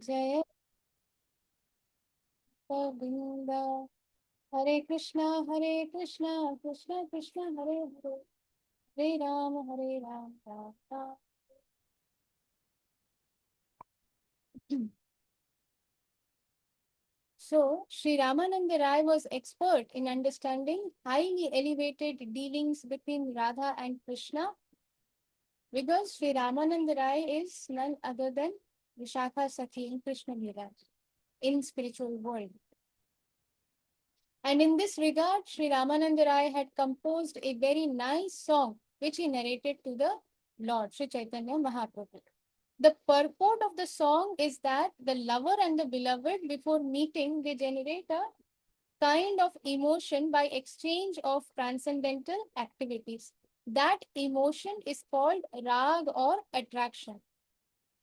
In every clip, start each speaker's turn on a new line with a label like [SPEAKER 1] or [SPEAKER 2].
[SPEAKER 1] जय गोविंद। हरे कृष्णा कृष्णा कृष्णा हरे हरे, हरे Ram Ram Ram. So, Sri Ramananda Rai was expert in understanding highly elevated dealings between Radha and Krishna, because Sri Ramananda Rai is none other than Vishakha Sakhi in Krishna Lila in spiritual world. And in this regard, Sri Ramananda Rai had composed a very nice song which he narrated to the Lord Sri Chaitanya Mahaprabhu. The purport of the song is that the lover and the beloved, before meeting, they generate a kind of emotion by exchange of transcendental activities. That emotion is called rag or attraction.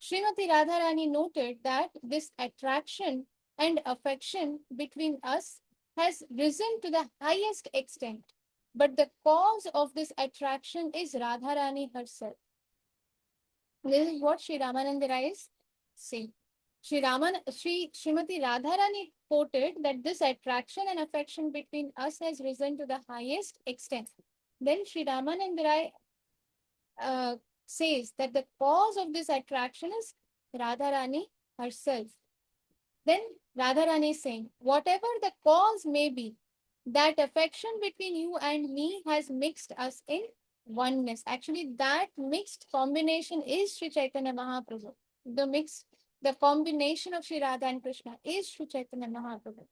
[SPEAKER 1] Srimati Radharani noted that this attraction and affection between us has risen to the highest extent, but the cause of this attraction is Radharani herself. This is what Sri Ramananda Rai is saying. Srimati Radharani quoted that this attraction and affection between us has risen to the highest extent. Then Sri Ramananda Rai uh, says that the cause of this attraction is Radharani herself. Then Radharani is saying, whatever the cause may be, that affection between you and me has mixed us in oneness. Actually, that mixed combination is Sri Chaitanya Mahaprabhu. The combination of Sri Radha and Krishna is Sri Chaitanya Mahaprabhu.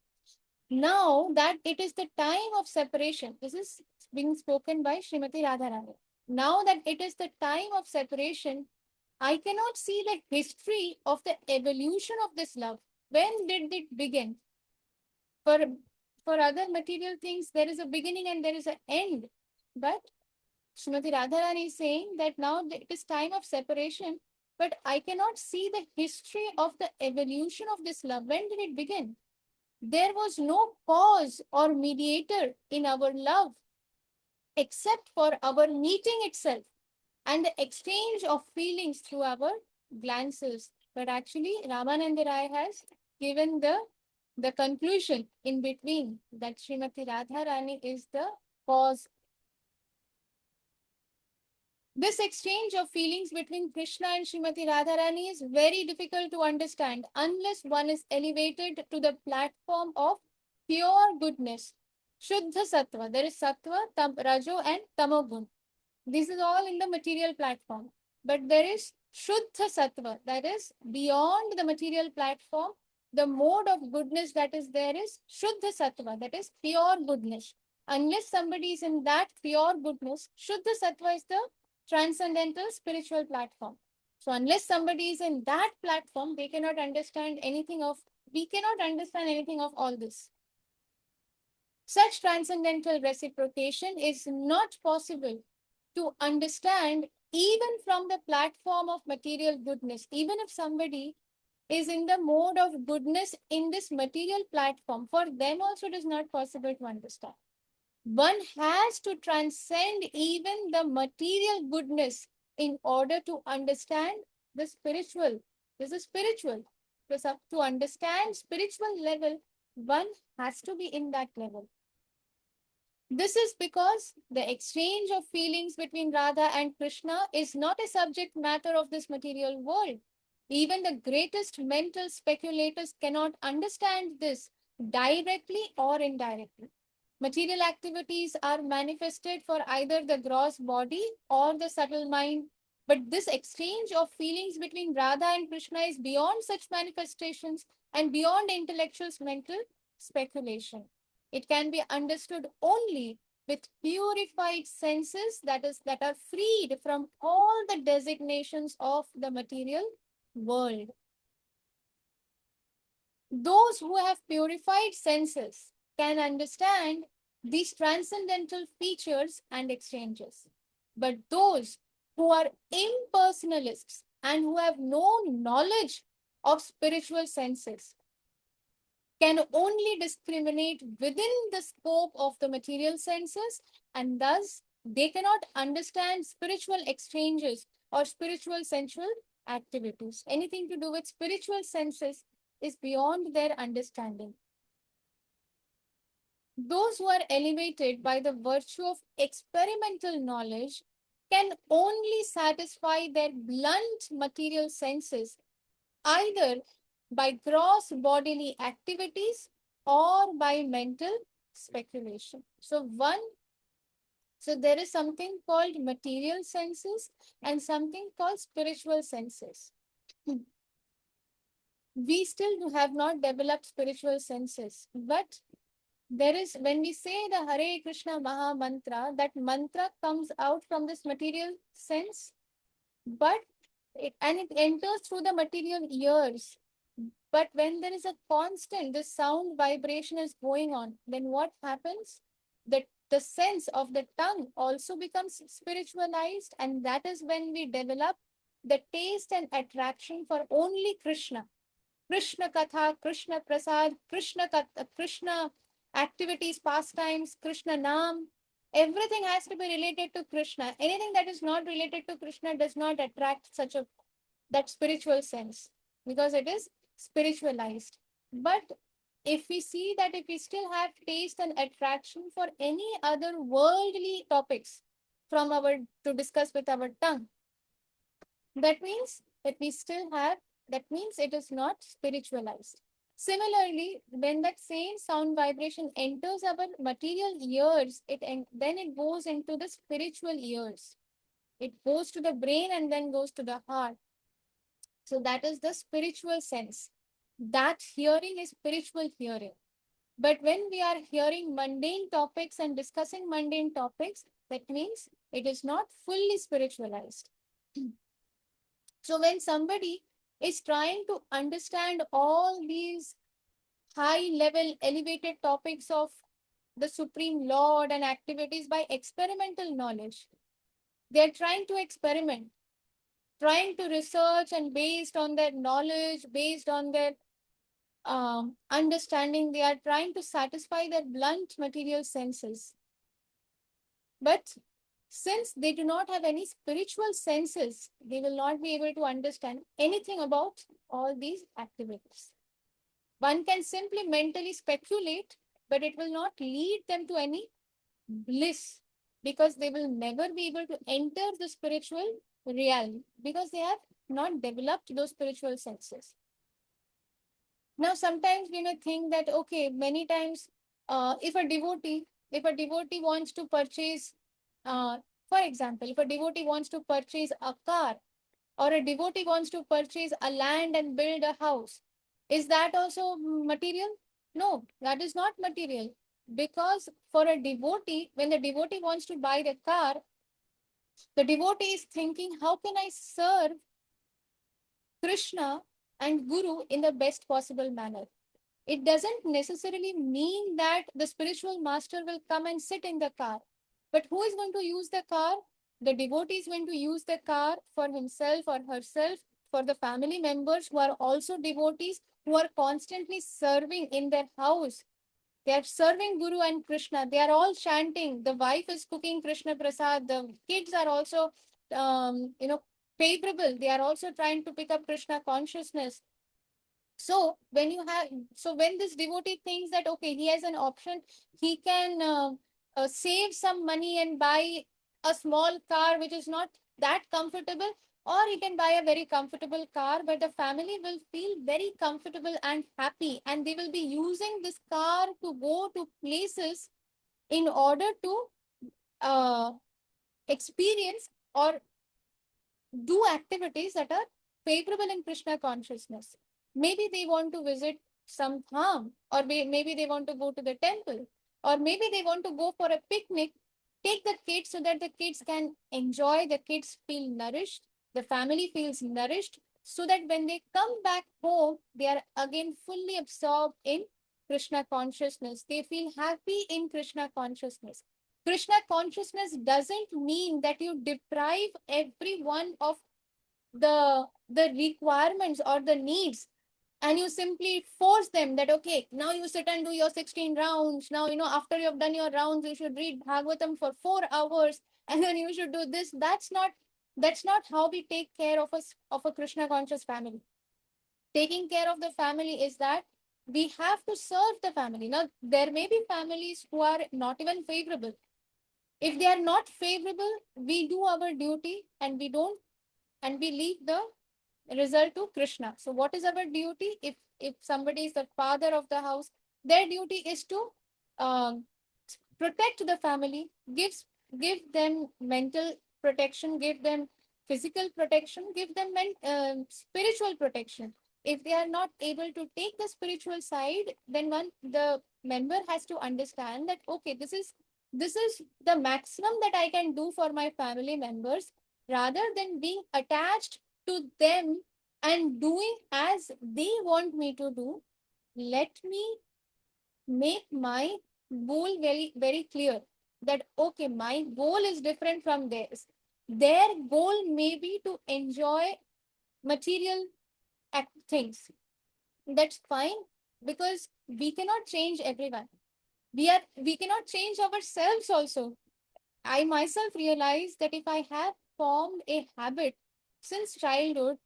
[SPEAKER 1] Now that it is the time of separation, this is being spoken by Srimati Radharani. Now that it is the time of separation, I cannot see the history of the evolution of this love. When did it begin? For for other material things, there is a beginning and there is an end. But Srimati Radharani is saying that now it is time of separation, but I cannot see the history of the evolution of this love. When did it begin? There was no cause or mediator in our love except for our meeting itself and the exchange of feelings through our glances. But actually, Ramananda Rai has given the conclusion in between that Srimati Radharani is the cause. This exchange of feelings between Krishna and Srimati Radharani is very difficult to understand unless one is elevated to the platform of pure goodness. Shuddha Sattva. There is Sattva, Rajo, and Tamogun. This is all in the material platform. But there is Shuddha Sattva, that is beyond the material platform. The mode of goodness that is there is Shuddha Sattva, that is pure goodness. Unless somebody is in that pure goodness, Shuddha Sattva is the transcendental spiritual platform. So unless somebody is in that platform, they cannot understand anything of, we cannot understand anything of all this. Such transcendental reciprocation is not possible to understand even from the platform of material goodness. Even if somebody is in the mode of goodness in this material platform, for them also it is not possible to understand. One has to transcend even the material goodness in order to understand the spiritual. This is spiritual. So to understand spiritual level, one has to be in that level. This is because the exchange of feelings between Radha and Krishna is not a subject matter of this material world. Even the greatest mental speculators cannot understand this directly or indirectly. Material activities are manifested for either the gross body or the subtle mind. But this exchange of feelings between Radha and Krishna is beyond such manifestations and beyond intellectual's mental speculation. It can be understood only with purified senses, that are freed from all the designations of the material world. Those who have purified senses can understand these transcendental features and exchanges. But those who are impersonalists and who have no knowledge of spiritual senses can only discriminate within the scope of the material senses, and thus they cannot understand spiritual exchanges or spiritual sensual activities. Anything to do with spiritual senses is beyond their understanding. Those who are elevated by the virtue of experimental knowledge can only satisfy their blunt material senses either by gross bodily activities or by mental speculation. So there is something called material senses and something called spiritual senses. We still have not developed spiritual senses, but there is, when we say the Hare Krishna Maha Mantra, that mantra comes out from this material sense, but it enters through the material ears. But when there is a constant, the sound vibration is going on, then what happens? The sense of the tongue also becomes spiritualized, and that is when we develop the taste and attraction for only Krishna. Krishna Katha, Krishna Prasad, Krishna activities, pastimes, Krishna Nam. Everything has to be related to Krishna. Anything that is not related to Krishna does not attract such a that spiritual sense because it is spiritualized. But if we see that if we still have taste and attraction for any other worldly topics from our to discuss with our tongue, that means that we still have, that means it is not spiritualized. Similarly, when that same sound vibration enters our material ears, then it goes into the spiritual ears. It goes to the brain and then goes to the heart. So that is the spiritual sense. That hearing is spiritual hearing. But when we are hearing mundane topics and discussing mundane topics, that means it is not fully spiritualized. So when somebody is trying to understand all these high level elevated topics of the Supreme Lord and activities by experimental knowledge, they are trying to experiment, trying to research, and based on their knowledge, based on their understanding, they are trying to satisfy their blunt material senses. But since they do not have any spiritual senses, they will not be able to understand anything about all these activities. One can simply mentally speculate, but it will not lead them to any bliss because they will never be able to enter the spiritual realm because they have not developed those spiritual senses. Now, sometimes we may think that, okay, many times, if a devotee wants to purchase, uh, for example, if a devotee wants to purchase a car or a devotee wants to purchase a land and build a house, is that also material? No, that is not material. Because for a devotee, when the devotee wants to buy the car, the devotee is thinking, how can I serve Krishna and Guru in the best possible manner? It doesn't necessarily mean that the spiritual master will come and sit in the car. But who is going to use the car? The devotee is going to use the car for himself or herself, for the family members who are also devotees, who are constantly serving in their house. They are serving Guru and Krishna. They are all chanting. The wife is cooking Krishna Prasad. The kids are also, favorable. They are also trying to pick up Krishna consciousness. So when this devotee thinks that okay, he has an option, he can save some money and buy a small car which is not that comfortable, or he can buy a very comfortable car, but the family will feel very comfortable and happy, and they will be using this car to go to places in order to uh, experience or do activities that are favorable in Krishna consciousness. Maybe they want to visit some dham, or maybe they want to go to the temple, or maybe they want to go for a picnic. Take the kids so that the kids can enjoy, the kids feel nourished, the family feels nourished, so that when they come back home, they are again fully absorbed in Krishna consciousness. They feel happy in Krishna consciousness. Krishna consciousness doesn't mean that you deprive everyone of the requirements or the needs, and you simply force them that okay, now you sit and do your 16 rounds. Now, after you have done your rounds, you should read Bhagavatam for 4 hours, and then you should do this. That's not That's not how we take care of a Krishna conscious family. Taking care of the family is that we have to serve the family. Now, there may be families who are not even favorable. If they are not favorable, we do our duty and we leave the result to Krishna. So, what is our duty? If somebody is the father of the house, their duty is to um, protect the family, give them mental protection, give them physical protection, give them spiritual protection. If they are not able to take the spiritual side, then the member has to understand that okay, this is the maximum that I can do for my family members, rather than being attached to them and doing as they want me to do. Let me make my goal very very clear, that okay, my goal is different from theirs. Their goal may be to enjoy material things. That's fine, because we cannot change everyone. We cannot change ourselves also. I myself realize that if I have formed a habit since childhood,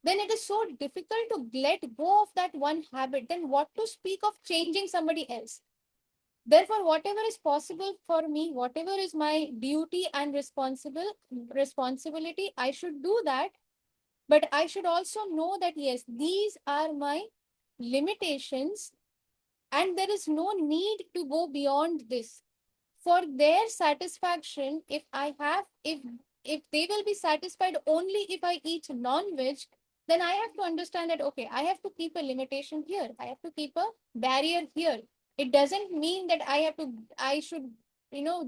[SPEAKER 1] then it is so difficult to let go of that one habit, then what to speak of changing somebody else. Therefore, whatever is possible for me, whatever is my duty and responsibility, I should do that. But I should also know that yes, these are my limitations, and there is no need to go beyond this. For their satisfaction, if they will be satisfied only if I eat non-veg, then I have to understand that okay, I have to keep a limitation here, I have to keep a barrier here. It doesn't mean that I should,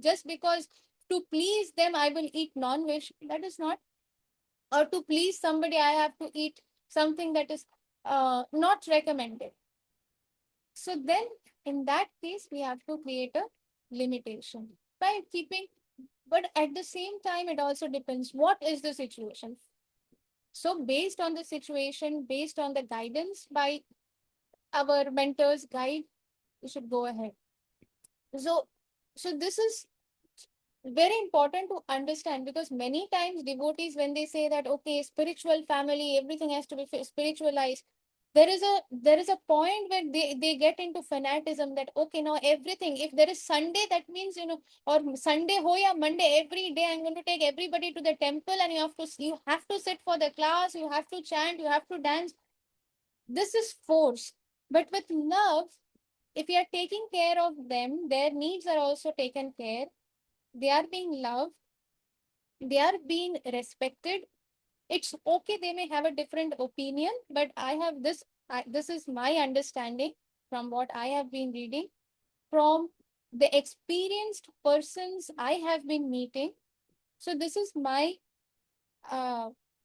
[SPEAKER 1] just because to please them I will eat non-veg. That is not. Or to please somebody I have to eat something that is not recommended. So then, in that case, we have to create a limitation by keeping, but at the same time, it also depends what is the situation. So, based on the situation, based on the guidance by our mentors, guide, we should go ahead. So, so this is very important to understand, because many times devotees, when they say that okay, spiritual family, everything has to be spiritualized, there is a point where they get into fanatism, that okay, now everything, if there is Sunday, that means, or Sunday ho ya Monday, every day I'm going to take everybody to the temple, and you have to sit for the class, you have to chant, you have to dance. This is force. But with love, if you are taking care of them, their needs are also taken care, they are being loved, they are being respected. It's okay, they may have a different opinion, but I have this is my understanding from what I have been reading, from the experienced persons I have been meeting. So uh,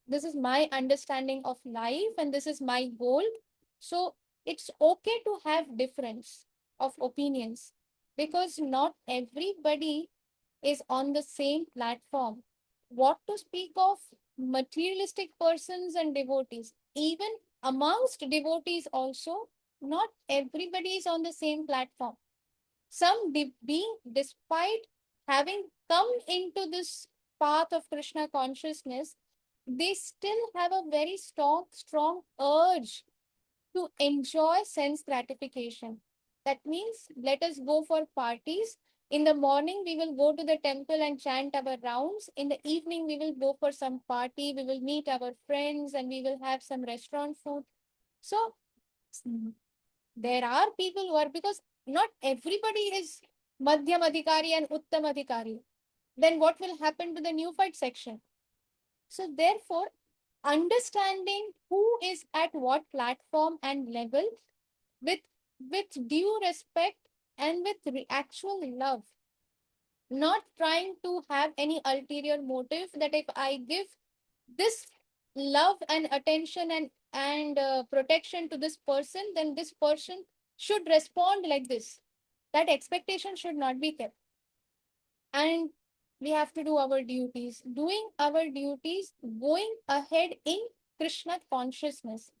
[SPEAKER 1] this is my understanding of life, and this is my goal. So it's okay to have difference of opinions, because not everybody is on the same platform. What to speak of materialistic persons and devotees? Even amongst devotees, also, not everybody is on the same platform. Some being, despite having come into this path of Krishna consciousness, they still have a very strong urge to enjoy sense gratification. That means let us go for parties. In the morning, we will go to the temple and chant our rounds. In the evening, we will go for some party. We will meet our friends and we will have some restaurant food. So there are people who are, because not everybody is Madhyam Adhikari and Uttam Adhikari. Then what will happen to the neophyte section? So therefore, understanding who is at what platform and level, with due respect and with actual love, not trying to have any ulterior motive, that if I give this love and attention and protection to this person, then this person should respond like this. That expectation should not be kept. And we have to do our duties, doing our duties, going ahead in Krishna consciousness,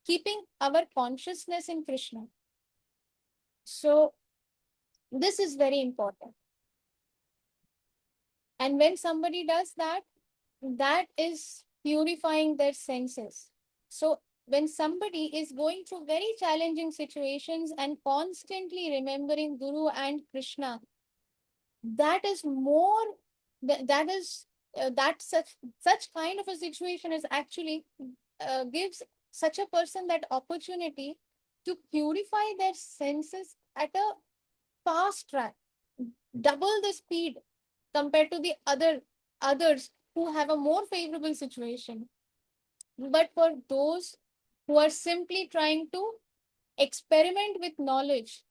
[SPEAKER 1] keeping our consciousness in Krishna. So this is very important. And when somebody does that, that is purifying their senses. So when somebody is going through very challenging situations and constantly remembering Guru and Krishna, that is more that is that such kind of a situation is actually gives such a person that opportunity to purify their senses at a fast track, double the speed compared to the others who have a more favorable situation. But for those who are simply trying to experiment with knowledge,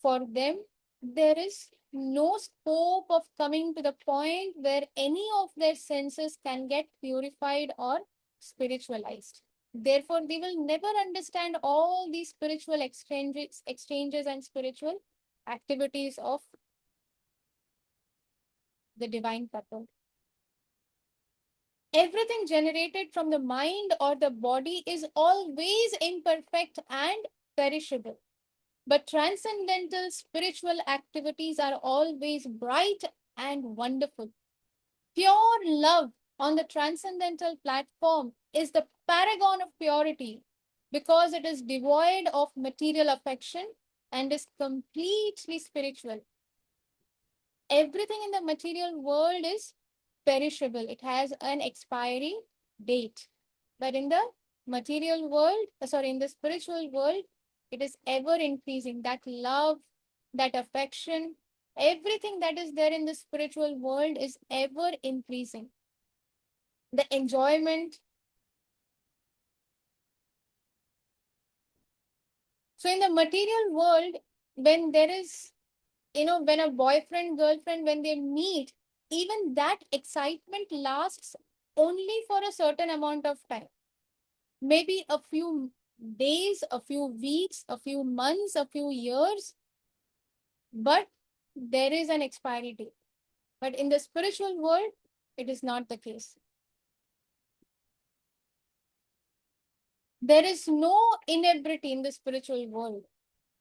[SPEAKER 1] for them, there is no scope of coming to the point where any of their senses can get purified or spiritualized. Therefore, they will never understand all these spiritual exchanges and spiritual activities of the divine couple. Everything generated from the mind or the body is always imperfect and perishable. But transcendental spiritual activities are always bright and wonderful. Pure love on the transcendental platform is the paragon of purity because it is devoid of material affection and is completely spiritual. Everything in the material world is perishable, it has an expiry date. But in the material world, sorry, in the spiritual world, it is ever increasing. That love, that affection, everything that is there in the spiritual world is ever increasing. The enjoyment. So, in the material world, when there is, when a boyfriend, girlfriend, when they meet, even that excitement lasts only for a certain amount of time. Maybe a few days, a few weeks, a few months, a few years, but there is an expiry date. But in the spiritual world, it is not the case. There is no inebriety in the spiritual world.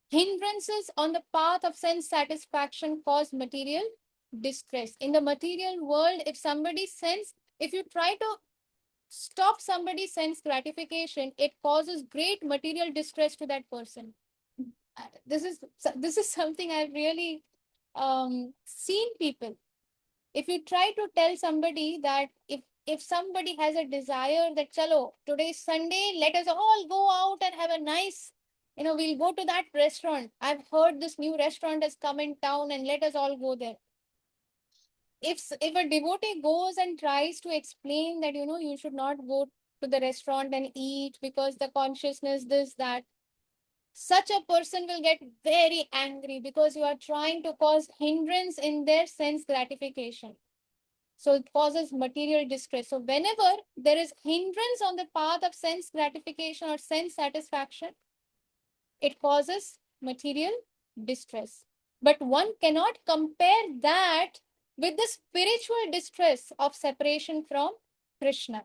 [SPEAKER 1] Hindrances on the path of sense satisfaction cause material distress. In the material world, if you try to stop somebody's sense gratification, it causes great material distress to that person. This is something I've really seen people. If you try to tell somebody that if somebody has a desire that chalo today's Sunday, let us all go out and have a nice, we'll go to that restaurant. I've heard this new restaurant has come in town and let us all go there. If a devotee goes and tries to explain that you should not go to the restaurant and eat because the consciousness this that, such a person will get very angry because you are trying to cause hindrance in their sense gratification. So it causes material distress. So whenever there is hindrance on the path of sense gratification or sense satisfaction, it causes material distress. But one cannot compare that with the spiritual distress of separation from Krishna.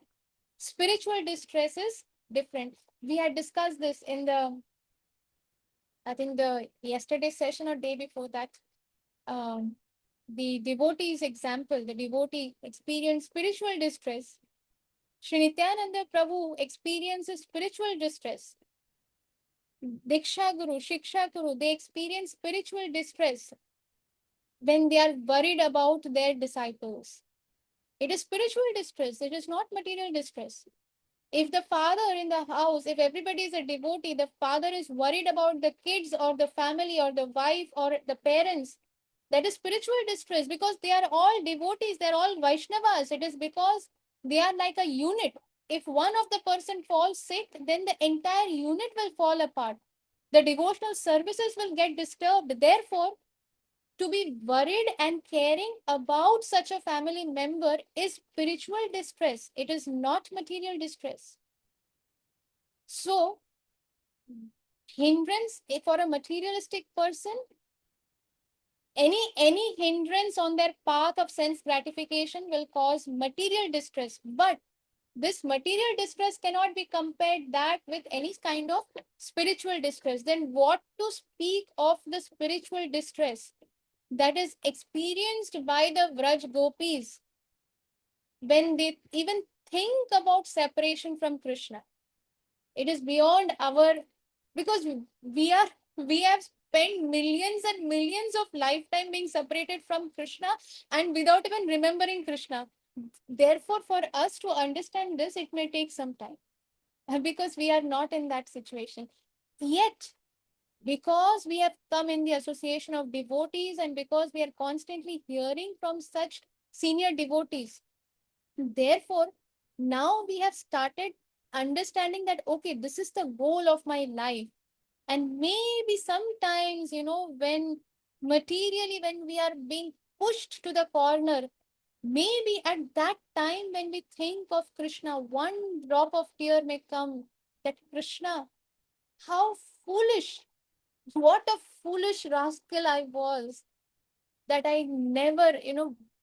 [SPEAKER 1] Spiritual distress is different. We had discussed this in I think the yesterday session or day before that. Um, the devotee's example, the devotee experienced spiritual distress. Sri Nityananda Prabhu experiences spiritual distress. Diksha Guru, Shiksha Guru, they experience spiritual distress when they are worried about their disciples. It is spiritual distress, it is not material distress. If the father in the house, if everybody is a devotee, the father is worried about the kids or the family or the wife or the parents, that is spiritual distress because they are all devotees, they're all Vaishnavas. It is because they are like a unit. If one of the person falls sick, then the entire unit will fall apart. The devotional services will get disturbed. Therefore, to be worried and caring about such a family member is spiritual distress. It is not material distress. So, hindrance for a materialistic person, any hindrance on their path of sense gratification will cause material distress. But this material distress cannot be compared that with any kind of spiritual distress. Then what to speak of the spiritual distress that is experienced by the Vraj gopis when they even think about separation from Krishna. It is beyond our, because we have spent millions and millions of lifetime being separated from Krishna and without even remembering Krishna. Therefore, for us to understand this, it may take some time because we are not in that situation. Yet, because we have come in the association of devotees and because we are constantly hearing from such senior devotees, therefore, now we have started understanding that, okay, this is the goal of my life. And maybe sometimes, when materially, when we are being pushed to the corner, maybe at that time when we think of Krishna, one drop of tear may come that Krishna, how foolish, what a foolish rascal I was, that I never,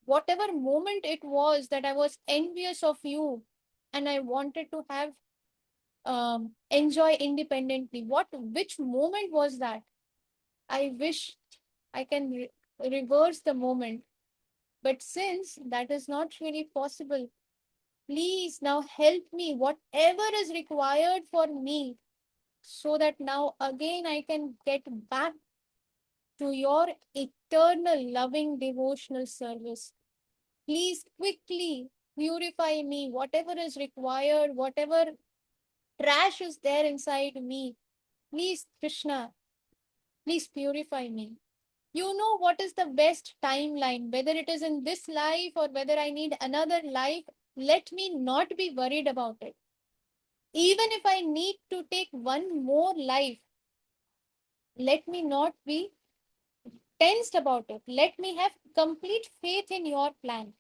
[SPEAKER 1] whatever moment it was that I was envious of you and I wanted to have enjoy independently. Which moment was that? I wish I can reverse the moment. But since that is not really possible, please now help me, whatever is required for me, so that now again I can get back to your eternal loving devotional service. Please quickly purify me, whatever is required, whatever trash is there inside me. Please, Krishna, please purify me. You know what is the best timeline, whether it is in this life or whether I need another life. Let me not be worried about it. Even if I need to take one more life, let me not be tensed about it. Let me have complete faith in your plan.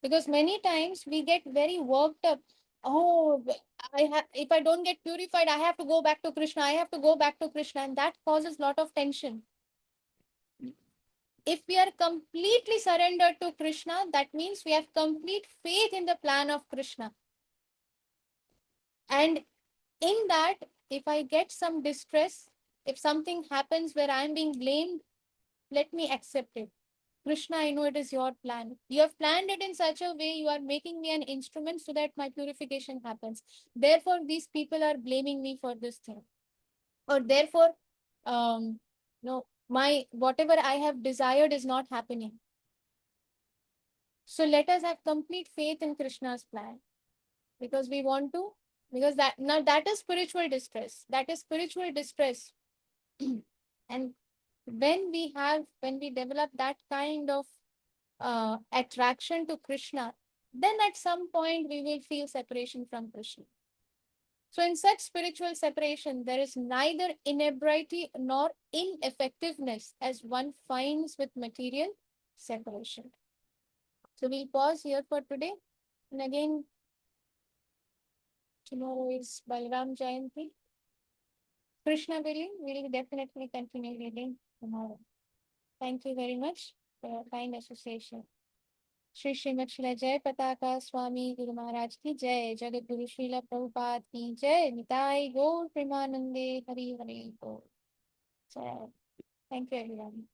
[SPEAKER 1] Because many times we get very worked up. Oh, if I don't get purified, I have to go back to Krishna. I have to go back to Krishna. And that causes a lot of tension. If we are completely surrendered to Krishna, that means we have complete faith in the plan of Krishna. And in that, if I get some distress, if something happens where I'm being blamed, let me accept it. Krishna, I know it is your plan. You have planned it in such a way, you are making me an instrument so that my purification happens. Therefore, these people are blaming me for this thing. Or therefore, no, my whatever I have desired is not happening. So let us have complete faith in Krishna's plan because we want to, because that now that is spiritual distress. That is spiritual distress. And when we develop that kind of attraction to Krishna, then at some point we will feel separation from Krishna. So, in such spiritual separation, there is neither inebriety nor ineffectiveness as one finds with material separation. So, we'll pause here for today. And again, tomorrow is Balram Jayanti. Krishna willing, we'll definitely continue reading tomorrow. Thank you very much for your kind association. Shri Shrimad शिला जय पताका स्वामी गुरु महाराज की जय, जगत गुरु श्रीला प्रभुपाद की जय, निताई गौर प्रेमानंदे हरि हरि बोल जय. Thank you everyone.